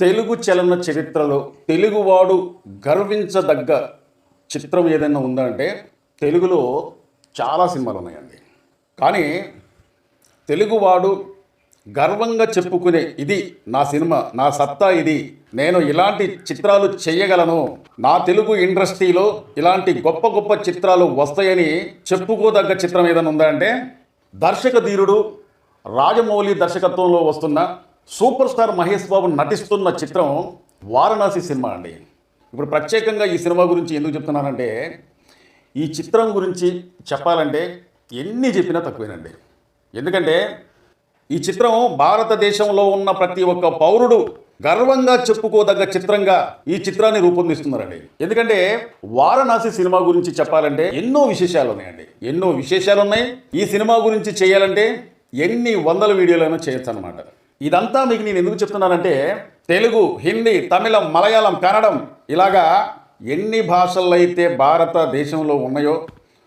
తెలుగు చలన చరిత్రలో తెలుగువాడు గర్వించదగ్గ చిత్రం ఏదైనా ఉందా అంటే తెలుగులో చాలా సినిమాలు ఉన్నాయండి. కానీ తెలుగువాడు గర్వంగా చెప్పుకునే ఇది నా సినిమా, నా సత్తా ఇది, నేను ఇలాంటి చిత్రాలు చేయగలను, నా తెలుగు ఇండస్ట్రీలో ఇలాంటి గొప్ప గొప్ప చిత్రాలు వస్తాయని చెప్పుకోదగ్గ చిత్రం ఏదైనా ఉందా అంటే దర్శక ధీరుడు రాజమౌళి దర్శకత్వంలో వస్తున్న సూపర్ స్టార్ మహేష్ బాబు నటిస్తున్న చిత్రం వారణాసి సినిమా అండి. ఇప్పుడు ప్రత్యేకంగా ఈ సినిమా గురించి ఎందుకు చెప్తున్నానంటే ఈ చిత్రం గురించి చెప్పాలంటే ఎన్ని చెప్పినా తక్కువేనండి. ఎందుకంటే ఈ చిత్రం భారతదేశంలో ఉన్న ప్రతి ఒక్క పౌరుడు గర్వంగా చెప్పుకోదగ్గ చిత్రంగా ఈ చిత్రాన్ని రూపొందిస్తున్నారండి. ఎందుకంటే వారణాసి సినిమా గురించి చెప్పాలంటే ఎన్నో విశేషాలు ఉన్నాయండి, ఎన్నో విశేషాలు ఉన్నాయి. ఈ సినిమా గురించి చేయాలంటే ఎన్ని వందల వీడియోలైనా చేయొచ్చు అన్నమాట. ఇదంతా మీకు నేను ఎందుకు చెప్తున్నానంటే తెలుగు, హిందీ, తమిళం, మలయాళం, కన్నడం ఇలాగా ఎన్ని భాషల్లో అయితే భారతదేశంలో ఉన్నాయో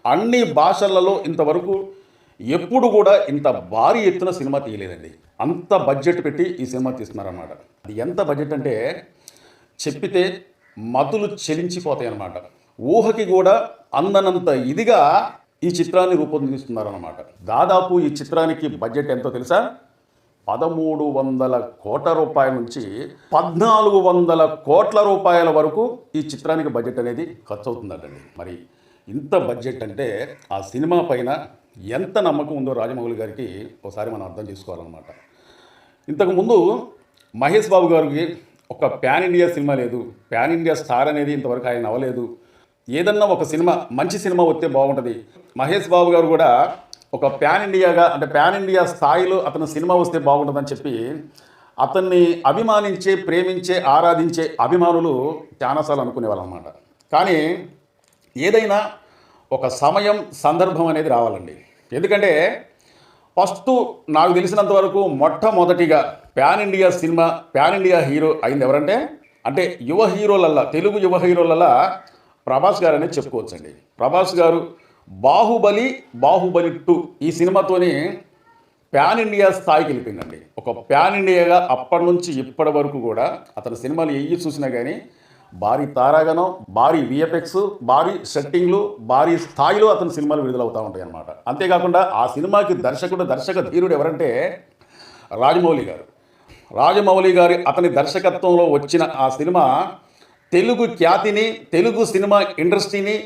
అన్ని భాషలలో ఇంతవరకు ఎప్పుడు కూడా ఇంత భారీ ఎత్తున సినిమా తీయలేదండి. అంత బడ్జెట్ పెట్టి ఈ సినిమా తీస్తున్నారన్నమాట. అది ఎంత బడ్జెట్ అంటే చెప్పితే మతులు చెలించిపోతాయి అన్నమాట. ఊహకి కూడా అందనంత ఇదిగా ఈ చిత్రాన్ని రూపొందిస్తున్నారన్నమాట. దాదాపు ఈ చిత్రానికి బడ్జెట్ ఎంతో తెలుసా? 1300 కోట్ల రూపాయల నుంచి 1400 కోట్ల రూపాయల వరకు ఈ చిత్రానికి బడ్జెట్ అనేది ఖర్చు అవుతుందండి. మరి ఇంత బడ్జెట్ అంటే ఆ సినిమా పైన ఎంత నమ్మకం ఉందో రాజమౌళి గారికి ఒకసారి మనం అర్థం చేసుకోవాలన్నమాట. ఇంతకుముందు మహేష్ బాబు గారికి ఒక ప్యాన్ ఇండియా సినిమా లేదు, ప్యాన్ ఇండియా స్టార్ అనేది ఇంతవరకు ఆయన అవ్వలేదు. ఏదన్నా ఒక సినిమా మంచి సినిమా వస్తే బాగుంటుంది. మహేష్ బాబు గారు కూడా ఒక ప్యాన్ ఇండియాగా అంటే ప్యాన్ ఇండియా స్థాయిలో అతను సినిమా వస్తే బాగుంటుందని చెప్పి అతన్ని అభిమానించే, ప్రేమించే, ఆరాధించే అభిమానులు చాలాసార్లు అనుకునేవాళ్ళు అన్నమాట. కానీ ఏదైనా ఒక సమయం, సందర్భం అనేది రావాలండి. ఎందుకంటే ఫస్ట్ నాకు తెలిసినంత వరకు మొట్టమొదటిగా pan India cinema, pan India hero అయింది ఎవరంటే అంటే యువ హీరోలల్లా, తెలుగు యువ హీరోలల్లా ప్రభాస్ గారు అనేది చెప్పుకోవచ్చండి. ప్రభాస్ గారు బాహుబలి 2 ఈ సినిమాతోని ప్యాన్ ఇండియా స్థాయికి వెళ్ళిపోయిందండి. ఒక ప్యాన్ ఇండియాగా అప్పటి నుంచి ఇప్పటి వరకు కూడా అతని సినిమాలు ఎయ్యి చూసినా కానీ భారీ తారాగణం, భారీ విఎఫ్ఎక్స్, భారీ సెట్టింగ్లు, భారీ స్థాయిలో అతని సినిమాలు విడుదలవుతూ ఉంటాయి అన్నమాట. అంతేకాకుండా ఆ సినిమాకి దర్శక ధీరుడు ఎవరంటే రాజమౌళి గారు. రాజమౌళి గారి అతని దర్శకత్వంలో వచ్చిన ఆ సినిమా తెలుగు ఖ్యాతిని, తెలుగు సినిమా ఇండస్ట్రీని,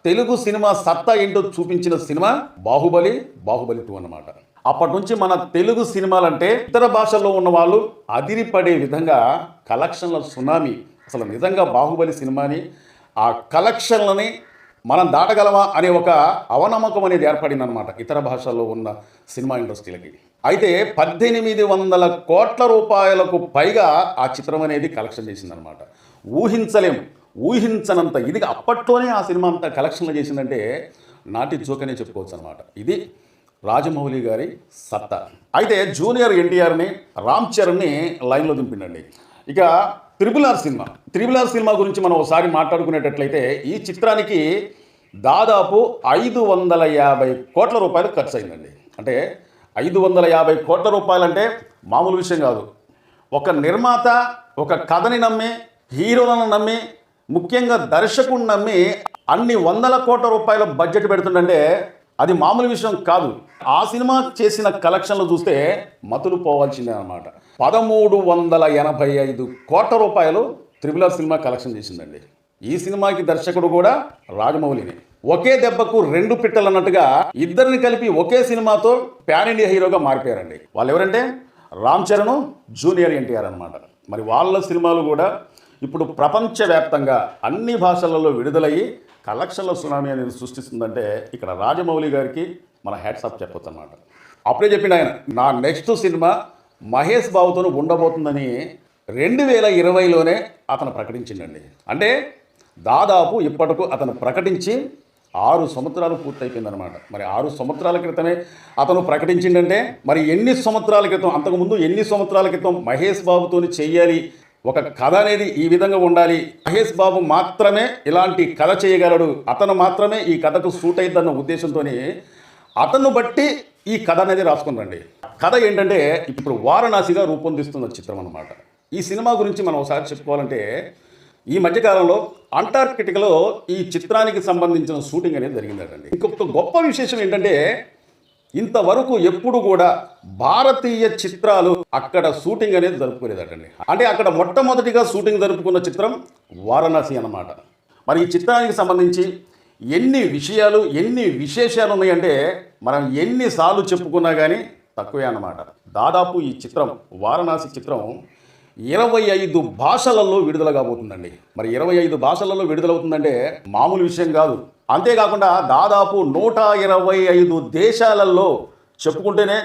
తెలుగు సినిమా సత్తా ఏంటో చూపించిన సినిమా బాహుబలి 2 అన్నమాట. అప్పటి నుంచి మన తెలుగు సినిమాలంటే ఇతర భాషల్లో ఉన్న వాళ్ళు అదిరిపడే విధంగా కలెక్షన్ల సునామీ. అసలు నిజంగా బాహుబలి సినిమాని ఆ కలెక్షన్లని మనం దాటగలమా అనే ఒక అవనమ్మకం అనేది ఏర్పడిందనమాట ఇతర భాషల్లో ఉన్న సినిమా ఇండస్ట్రీలకి. అయితే 1800 కోట్ల రూపాయలకు పైగా ఆ చిత్రం అనేది కలెక్షన్ చేసిందనమాట. ఊహించనంత ఇదిగా అప్పట్లోనే ఆ సినిమా అంతా కలెక్షన్లు చేసిందంటే నాటి జోకనే చెప్పుకోవచ్చు అనమాట. ఇది రాజమౌళి గారి సత్తా. అయితే జూనియర్ ఎన్టీఆర్ని, రామ్ చరణ్ని లైన్లో దింపిండండి. ఇక త్రిబుల్ ఆర్ సినిమా గురించి మనం ఒకసారి మాట్లాడుకునేటట్లయితే ఈ చిత్రానికి దాదాపు 550 కోట్ల రూపాయలు ఖర్చు అయిందండి. అంటే 550 కోట్ల రూపాయలంటే మామూలు విషయం కాదు. ఒక నిర్మాత ఒక కథని నమ్మి, హీరోలను నమ్మి, ముఖ్యంగా దర్శకుడిని నమ్మి అన్ని 100 కోట్ల రూపాయల బడ్జెట్ పెడుతుందంటే అది మామూలు విషయం కాదు. ఆ సినిమా చేసిన కలెక్షన్లు చూస్తే మతులు పోవాల్సిందే అన్నమాట. 1385 కోట్ల రూపాయలు త్రిబుల్ ఆర్ సినిమా కలెక్షన్ చేసిందండి. ఈ సినిమాకి దర్శకుడు కూడా రాజమౌళిని. ఒకే దెబ్బకు 2 పిట్టలు అన్నట్టుగా ఇద్దరిని కలిపి ఒకే సినిమాతో ప్యాన్ ఇండియా హీరోగా మారిపోయారండి. వాళ్ళు ఎవరంటే రామ్ చరణ్, జూనియర్ ఎన్టీఆర్ అన్నమాట. మరి వాళ్ళ సినిమాలు కూడా ఇప్పుడు ప్రపంచవ్యాప్తంగా అన్ని భాషలలో విడుదలయ్యి కలెక్షన్ల సునామీ అనేది సృష్టిస్తుందంటే ఇక్కడ రాజమౌళి గారికి మన హ్యాట్స్ ఆఫ్ చెప్పొచ్చు అన్నమాట. అప్పుడే చెప్పిండు ఆయన, నా నెక్స్ట్ సినిమా మహేష్ బాబుతో ఉండబోతుందని 2020లోనే అతను ప్రకటించిండండి. అంటే దాదాపు ఇప్పటికు అతను ప్రకటించి 6 సంవత్సరాలు పూర్తయిపోయిందనమాట. మరి 6 సంవత్సరాల క్రితమే అతను ప్రకటించిండంటే మరి ఎన్ని సంవత్సరాల క్రితం, అంతకుముందు ఎన్ని సంవత్సరాల క్రితం మహేష్ బాబుతో చెయ్యాలి, ఒక కథ అనేది ఈ విధంగా ఉండాలి, మహేష్ బాబు మాత్రమే ఇలాంటి కథ చేయగలడు, అతను మాత్రమే ఈ కథకు సూట్ అయిద్దన్న ఉద్దేశంతో అతను బట్టి ఈ కథ అనేది రాసుకున్నారండి. కథ ఏంటంటే ఇప్పుడు వారణాసిగా రూపొందిస్తున్న చిత్రం అన్నమాట. ఈ సినిమా గురించి మనం ఒకసారి చెప్పుకోవాలంటే ఈ మధ్యకాలంలో అంటార్కిటికాలో ఈ చిత్రానికి సంబంధించిన షూటింగ్ అనేది జరిగిందటండి. ఇంకొక గొప్ప విశేషం ఏంటంటే ఇంతవరకు ఎప్పుడు కూడా భారతీయ చిత్రాలు అక్కడ షూటింగ్ అనేది జరుపుకోలేదటండి. అంటే అక్కడ మొట్టమొదటిగా షూటింగ్ జరుపుకున్న చిత్రం వారణాసి అన్నమాట. మరి ఈ చిత్రానికి సంబంధించి ఎన్ని విషయాలు ఎన్ని విశేషాలు ఉన్నాయంటే మనం ఎన్నిసార్లు చెప్పుకున్నా కానీ తక్కువే అన్నమాట. దాదాపు ఈ చిత్రం వారణాసి చిత్రం 25 భాషలలో విడుదల కాబోతుందండి. మరి 25 భాషలలో విడుదలవుతుందంటే మామూలు విషయం కాదు. అంతేకాకుండా దాదాపు 125 దేశాలలో చెప్పుకుంటేనే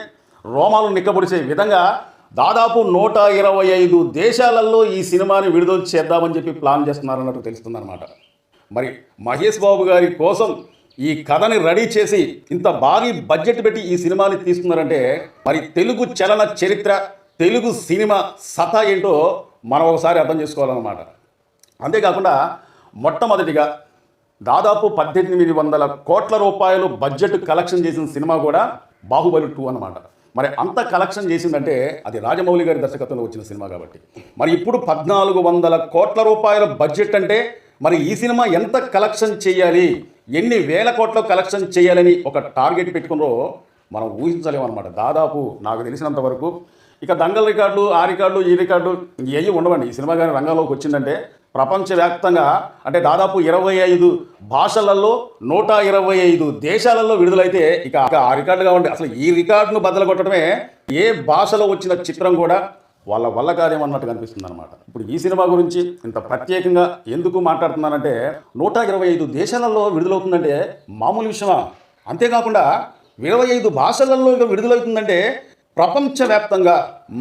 రోమాలు నిక్కబొడిసే విధంగా దాదాపు 125 దేశాలలో ఈ సినిమాని విడుదల చేద్దామని చెప్పి ప్లాన్ చేస్తున్నారన్నట్టు తెలుస్తుందన్నమాట. మరి మహేష్ బాబు గారి కోసం ఈ కథని రెడీ చేసి ఇంత భారీ బడ్జెట్ పెట్టి ఈ సినిమాని తీస్తున్నారంటే మరి తెలుగు చలన చరిత్ర తెలుగు సినిమా సత్తా ఏంటో మనం ఒకసారి అర్థం చేసుకోవాలన్నమాట. అంతేకాకుండా మొట్టమొదటిగా దాదాపు 1800 కోట్ల రూపాయలు బడ్జెట్ కలెక్షన్ చేసిన సినిమా కూడా బాహుబలి 2 అన్నమాట. మరి అంత కలెక్షన్ చేసిందంటే అది రాజమౌళి గారి దర్శకత్వంలో వచ్చిన సినిమా కాబట్టి. మరి ఇప్పుడు 1400 కోట్ల రూపాయల బడ్జెట్ అంటే మరి ఈ సినిమా ఎంత కలెక్షన్ చేయాలి, ఎన్ని వేల కోట్ల కలెక్షన్ చేయాలని ఒక టార్గెట్ పెట్టుకున్నారో మనం ఊహించలేమన్నమాట. దాదాపు నాకు తెలిసినంత వరకు ఇక దంగల్ రికార్డులు ఆ రికార్డులు ఈ రికార్డు ఏవి ఉండవండి. ఈ సినిమా కానీ రంగంలోకి వచ్చిందంటే ప్రపంచవ్యాప్తంగా అంటే దాదాపు 25 భాషలలో 125 దేశాలలో విడుదలైతే ఇక ఆ రికార్డు కావండి. అసలు ఈ రికార్డును బద్దలు కొట్టడమే ఏ భాషలో వచ్చిన చిత్రం కూడా వాళ్ళ వల్ల కాదేమన్నట్టు కనిపిస్తుంది అనమాట. ఇప్పుడు ఈ సినిమా గురించి ఇంత ప్రత్యేకంగా ఎందుకు మాట్లాడుతున్నానంటే 125 దేశాలలో విడుదలవుతుందంటే మామూలు విషయమా? అంతేకాకుండా 25 భాషలలో ఇక విడుదలవుతుందంటే ప్రపంచవ్యాప్తంగా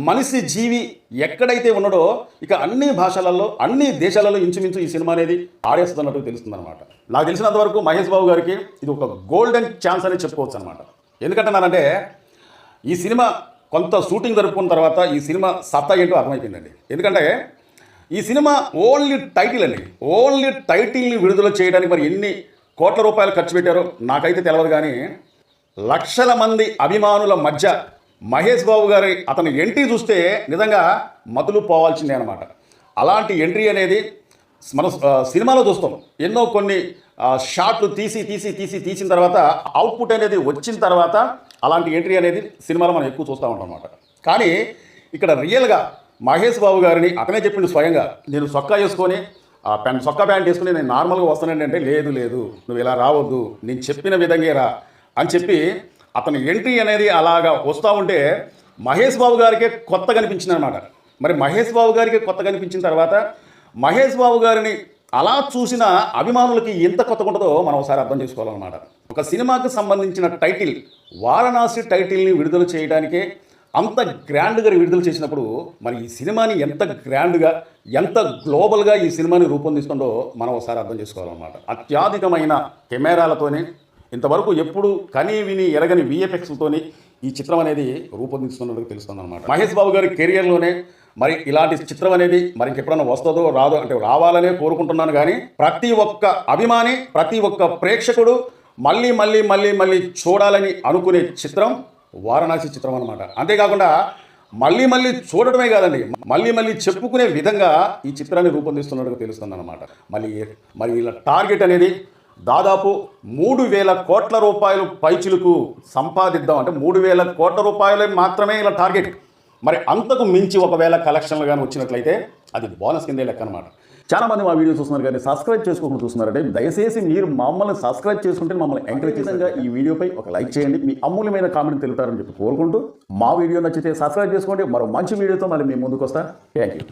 మనిషి జీవి ఎక్కడైతే ఉన్నాడో ఇక అన్ని భాషలలో అన్ని దేశాలలో ఇంచుమించు ఈ సినిమా అనేది ఆడేస్తున్నట్టు తెలుస్తుంది అనమాట. నాకు తెలిసినంత వరకు మహేష్ బాబు గారికి ఇది ఒక గోల్డెన్ ఛాన్స్ అని చెప్పుకోవచ్చు అనమాట. ఎందుకంటున్నానంటే ఈ సినిమా కొంత షూటింగ్ జరుపుకున్న తర్వాత ఈ సినిమా సత్తా ఏంటో అర్థమైపోయిందండి. ఎందుకంటే ఈ సినిమా ఓన్లీ టైటిల్ అండి, ఓన్లీ టైటిల్ని విడుదల చేయడానికి మరి ఎన్ని కోట్ల రూపాయలు ఖర్చు పెట్టారో నాకైతే తెలియదు. కానీ లక్షల మంది అభిమానుల మధ్య మహేష్ బాబు గారి అతని ఎంట్రీ చూస్తే నిజంగా మతులు పోవాల్సిందే అనమాట. అలాంటి ఎంట్రీ అనేది మన సినిమాలో చూస్తాం. ఎన్నో కొన్ని షాట్లు తీసిన తర్వాత అవుట్పుట్ అనేది వచ్చిన తర్వాత అలాంటి ఎంట్రీ అనేది సినిమాలో మనం ఎక్కువ చూస్తూ ఉంటాం అన్నమాట. కానీ ఇక్కడ రియల్గా మహేష్ బాబు గారిని అతనే చెప్పిండు స్వయంగా, నేను సొక్కా వేసుకొని సొక్కా ప్యాంట్ వేసుకుని నేను నార్మల్గా వస్తానండి అంటే లేదు నువ్వు ఇలా రావద్దు, నేను చెప్పిన విధంగా రా అని చెప్పి అతని ఎంట్రీ అనేది అలాగా వస్తూ ఉంటే మహేష్ బాబు గారికే కొత్తగా అనిపించింది అనమాట. మరి మహేష్ బాబు గారికి కొత్తగా అనిపించిన తర్వాత మహేష్ బాబు గారిని అలా చూసిన అభిమానులకి ఎంత కొత్తగా ఉంటుందో మనం ఒకసారి అర్థం చేసుకోవాలన్నమాట. ఒక సినిమాకి సంబంధించిన టైటిల్ వారణాసి టైటిల్ని విడుదల చేయడానికే అంత గ్రాండ్గా విడుదల చేసినప్పుడు మరి ఈ సినిమాని ఎంత గ్రాండ్గా ఎంత గ్లోబల్గా ఈ సినిమాని రూపొందిస్తుందో మనం ఒకసారి అర్థం చేసుకోవాలన్నమాట. అత్యాధికమైన కెమెరాలతోనే ఇంతవరకు ఎప్పుడు కని విని ఎరగని విఎఫ్ఎక్స్లతోని ఈ చిత్రం అనేది రూపొందిస్తున్నట్టు తెలుస్తుంది అనమాట. మహేష్ బాబు గారి కెరియర్లోనే మరి ఇలాంటి చిత్రం అనేది మరి ఇంకెప్పుడన్నా వస్తుందో రాదో అంటే రావాలనే కోరుకుంటున్నాను. కానీ ప్రతి ఒక్క అభిమాని ప్రతి ఒక్క ప్రేక్షకుడు మళ్ళీ చూడాలని అనుకునే చిత్రం వారణాసి చిత్రం అనమాట. అంతేకాకుండా మళ్ళీ చూడటమే కాదండి, మళ్ళీ చెప్పుకునే విధంగా ఈ చిత్రాన్ని రూపొందిస్తున్నట్టుగా తెలుస్తుంది అనమాట. మరి వీళ్ళ టార్గెట్ అనేది దాదాపు 3000 కోట్ల రూపాయలు పైచిలకు సంపాదిద్దాం అంటే 3000 కోట్ల రూపాయలు మాత్రమే ఇలా టార్గెట్. మరి అంతకు మించి ఒకవేళ కలెక్షన్లు కానీ వచ్చినట్లయితే అది బోనస్ కిందే లెక్క అనమాట. చాలామంది మా వీడియో చూస్తున్నారు కానీ సబ్స్క్రైబ్ చేసుకోకుండా చూస్తున్నారంటే దయచేసి మీరు మమ్మల్ని సబ్స్క్రైబ్ చేసుకుంటే మమ్మల్ని ఎంకరేజ్ చేసేందుగా ఈ వీడియోపై ఒక లైక్ చేయండి, మీ అమూల్యమైన కామెంట్ తెలుపుతారని చెప్పి కోరుకుంటూ మా వీడియో నచ్చితే సబ్స్క్రైబ్ చేసుకోండి. మరో మంచి వీడియోతో మళ్ళీ మీ ముందుకు వస్తా. Thank you.